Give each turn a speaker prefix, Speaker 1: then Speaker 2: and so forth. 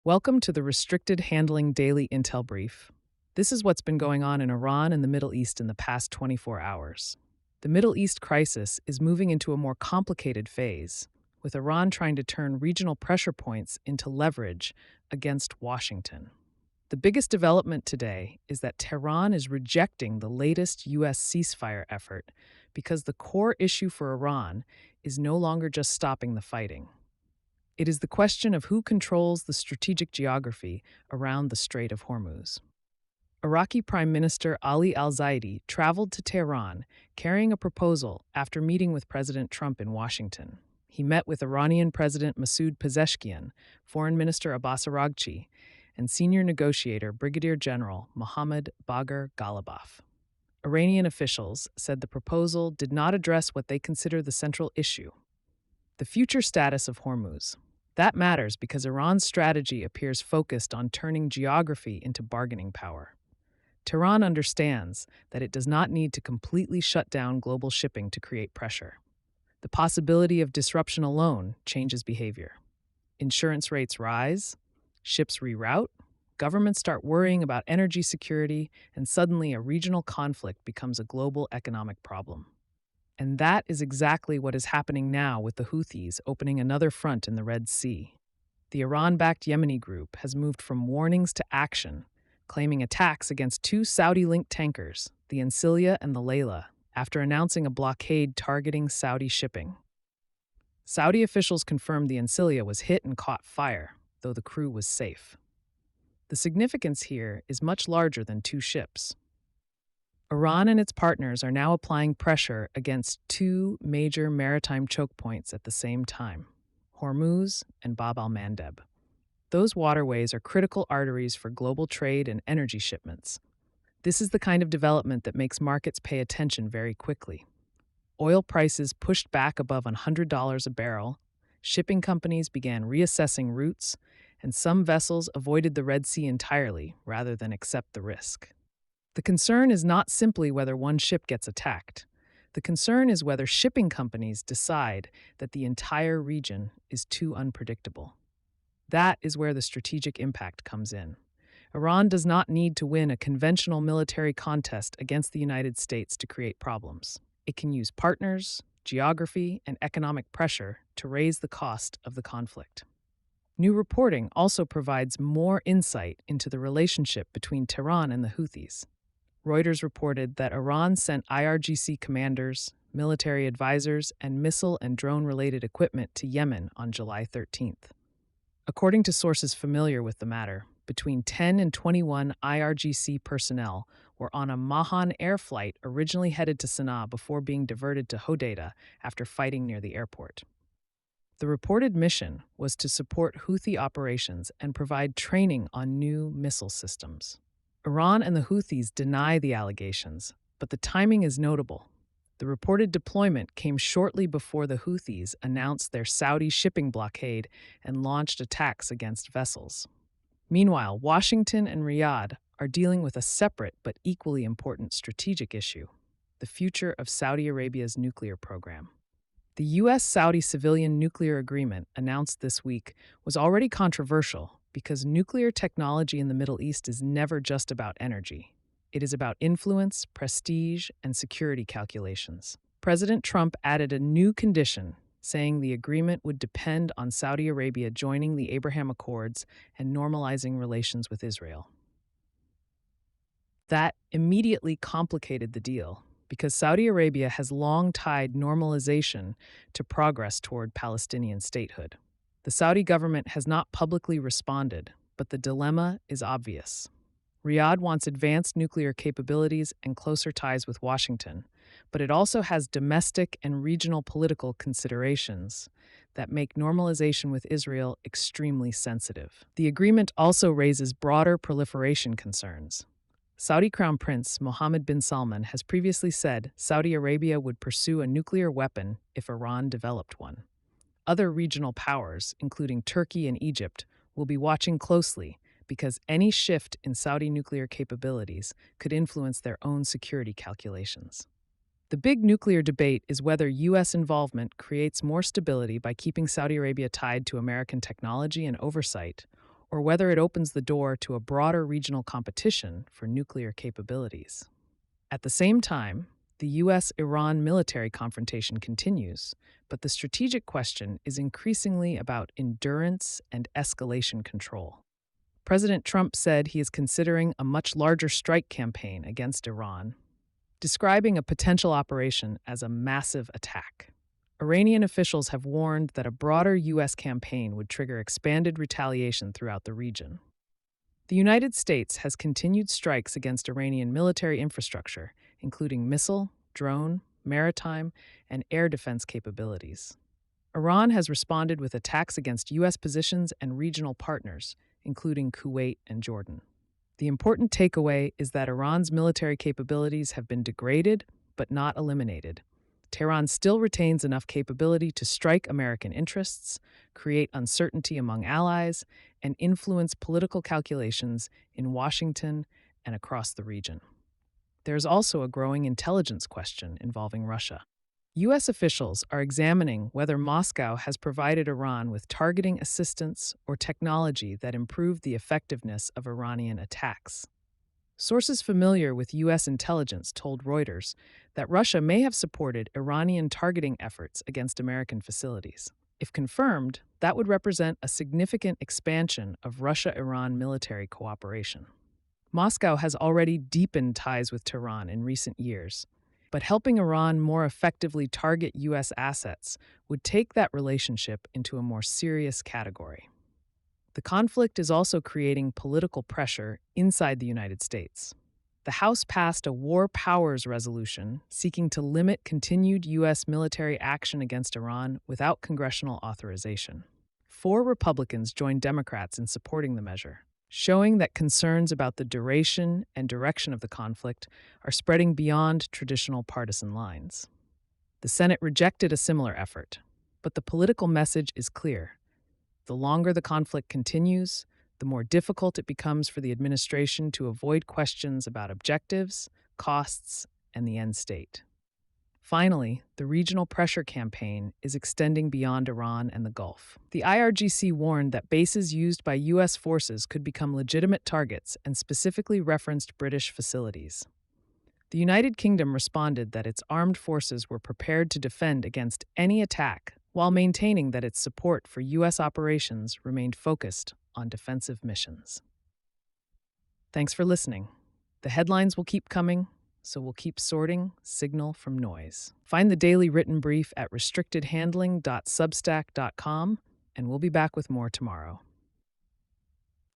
Speaker 1: Welcome to the Restricted Handling Daily Intel Brief. This is what's been going on in Iran and the Middle East in the past 24 hours. The Middle East crisis is moving into a more complicated phase, with Iran trying to turn regional pressure points into leverage against Washington. The biggest development today is that Tehran is rejecting the latest U.S. ceasefire effort because the core issue for Iran is no longer just stopping the fighting. It is the question of who controls the strategic geography around the Strait of Hormuz. Iraqi Prime Minister Ali al-Zaidi traveled to Tehran carrying a proposal after meeting with President Trump in Washington. He met with Iranian President Masoud Pezeshkian, Foreign Minister Abbas Araghchi, and senior negotiator Brigadier General Mohammad Bagher Ghalibaf. Iranian officials said the proposal did not address what they consider the central issue: the future status of Hormuz. That matters because Iran's strategy appears focused on turning geography into bargaining power. Tehran understands that it does not need to completely shut down global shipping to create pressure. The possibility of disruption alone changes behavior. Insurance rates rise, ships reroute, governments start worrying about energy security, and suddenly a regional conflict becomes a global economic problem. And that is exactly what is happening now with the Houthis opening another front in the Red Sea. The Iran-backed Yemeni group has moved from warnings to action, claiming attacks against two Saudi-linked tankers, the Ancilia and the Layla, after announcing a blockade targeting Saudi shipping. Saudi officials confirmed the Ancilia was hit and caught fire, though the crew was safe. The significance here is much larger than two ships. Iran and its partners are now applying pressure against two major maritime chokepoints at the same time: Hormuz and Bab al-Mandeb. Those waterways are critical arteries for global trade and energy shipments. This is the kind of development that makes markets pay attention very quickly. Oil prices pushed back above $100 a barrel, shipping companies began reassessing routes, and some vessels avoided the Red Sea entirely rather than accept the risk. The concern is not simply whether one ship gets attacked. The concern is whether shipping companies decide that the entire region is too unpredictable. That is where the strategic impact comes in. Iran does not need to win a conventional military contest against the United States to create problems. It can use partners, geography, and economic pressure to raise the cost of the conflict. New reporting also provides more insight into the relationship between Tehran and the Houthis. Reuters reported that Iran sent IRGC commanders, military advisors, and missile and drone-related equipment to Yemen on July 13th. According to sources familiar with the matter, between 10 and 21 IRGC personnel were on a Mahan air flight originally headed to Sana'a before being diverted to Hodeidah after fighting near the airport. The reported mission was to support Houthi operations and provide training on new missile systems. Iran and the Houthis deny the allegations, but the timing is notable. The reported deployment came shortly before the Houthis announced their Saudi shipping blockade and launched attacks against vessels. Meanwhile, Washington and Riyadh are dealing with a separate but equally important strategic issue: the future of Saudi Arabia's nuclear program. The U.S.-Saudi civilian nuclear agreement announced this week was already controversial because nuclear technology in the Middle East is never just about energy. It is about influence, prestige, and security calculations. President Trump added a new condition, saying the agreement would depend on Saudi Arabia joining the Abraham Accords and normalizing relations with Israel. That immediately complicated the deal, because Saudi Arabia has long tied normalization to progress toward Palestinian statehood. The Saudi government has not publicly responded, but the dilemma is obvious. Riyadh wants advanced nuclear capabilities and closer ties with Washington, but it also has domestic and regional political considerations that make normalization with Israel extremely sensitive. The agreement also raises broader proliferation concerns. Saudi Crown Prince Mohammed bin Salman has previously said Saudi Arabia would pursue a nuclear weapon if Iran developed one. Other regional powers, including Turkey and Egypt, will be watching closely because any shift in Saudi nuclear capabilities could influence their own security calculations. The big nuclear debate is whether U.S. involvement creates more stability by keeping Saudi Arabia tied to American technology and oversight, or whether it opens the door to a broader regional competition for nuclear capabilities. At the same time, the U.S.-Iran military confrontation continues, but the strategic question is increasingly about endurance and escalation control. President Trump said he is considering a much larger strike campaign against Iran, describing a potential operation as a massive attack. Iranian officials have warned that a broader U.S. campaign would trigger expanded retaliation throughout the region. The United States has continued strikes against Iranian military infrastructure, including missile, drone, maritime, and air defense capabilities. Iran has responded with attacks against U.S. positions and regional partners, including Kuwait and Jordan. The important takeaway is that Iran's military capabilities have been degraded but not eliminated. Tehran still retains enough capability to strike American interests, create uncertainty among allies, and influence political calculations in Washington and across the region. There is also a growing intelligence question involving Russia. U.S. officials are examining whether Moscow has provided Iran with targeting assistance or technology that improve the effectiveness of Iranian attacks. Sources familiar with U.S. intelligence told Reuters that Russia may have supported Iranian targeting efforts against American facilities. If confirmed, that would represent a significant expansion of Russia-Iran military cooperation. Moscow has already deepened ties with Tehran in recent years, but helping Iran more effectively target U.S. assets would take that relationship into a more serious category. The conflict is also creating political pressure inside the United States. The House passed a War Powers Resolution seeking to limit continued U.S. military action against Iran without congressional authorization. 4 Republicans joined Democrats in supporting the measure, showing that concerns about the duration and direction of the conflict are spreading beyond traditional partisan lines. The Senate rejected a similar effort, but the political message is clear. The longer the conflict continues, the more difficult it becomes for the administration to avoid questions about objectives, costs, and the end state. Finally, the regional pressure campaign is extending beyond Iran and the Gulf. The IRGC warned that bases used by U.S. forces could become legitimate targets and specifically referenced British facilities. The United Kingdom responded that its armed forces were prepared to defend against any attack, while maintaining that its support for U.S. operations remained focused on defensive missions. Thanks for listening. The headlines will keep coming, so we'll keep sorting signal from noise. Find the daily written brief at restrictedhandling.substack.com, and we'll be back with more tomorrow.